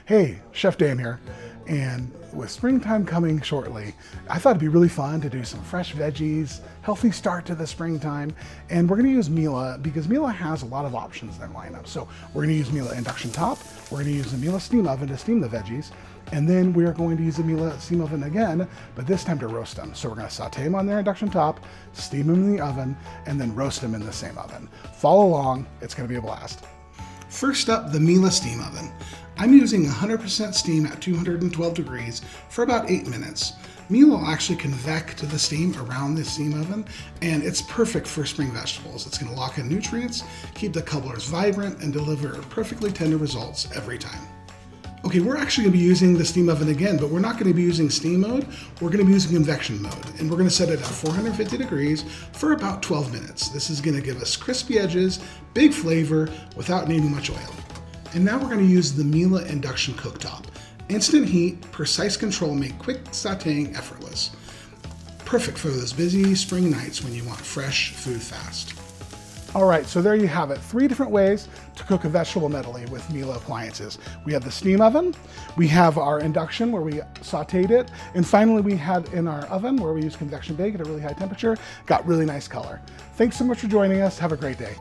Hey, Chef Dan here, and with springtime coming shortly, I thought it'd be really fun to do some fresh veggies, healthy start to the springtime, and we're gonna use Miele because Miele has a lot of options in their lineup. So we're gonna use Miele Induction top, we're gonna use the Miele steam oven to steam the veggies, and then we're going to use the Miele steam oven again, but this time to roast them. So we're gonna saute them on their induction top, steam them in the oven, and then roast them in the same oven. Follow along, it's gonna be a blast. First up, the Miele steam oven. I'm using 100% steam at 212 degrees for about 8 minutes. Miele will actually convect the steam around the steam oven, and it's perfect for spring vegetables. It's gonna lock in nutrients, keep the colors vibrant, and deliver perfectly tender results every time. Okay, we're actually gonna be using the steam oven again, but we're not gonna be using steam mode, we're gonna be using convection mode, and we're gonna set it at 450 degrees for about 12 minutes. This is gonna give us crispy edges, big flavor, without needing much oil. And now we're gonna use the Miele Induction cooktop. Instant heat, precise control make quick sauteing effortless. Perfect for those busy spring nights when you want fresh food fast. All right, so there you have it. 3 different ways to cook a vegetable medley with Miele appliances. We have the steam oven, we have our induction where we sauteed it, and finally we had in our oven where we use convection bake at a really high temperature, got really nice color. Thanks so much for joining us. Have a great day.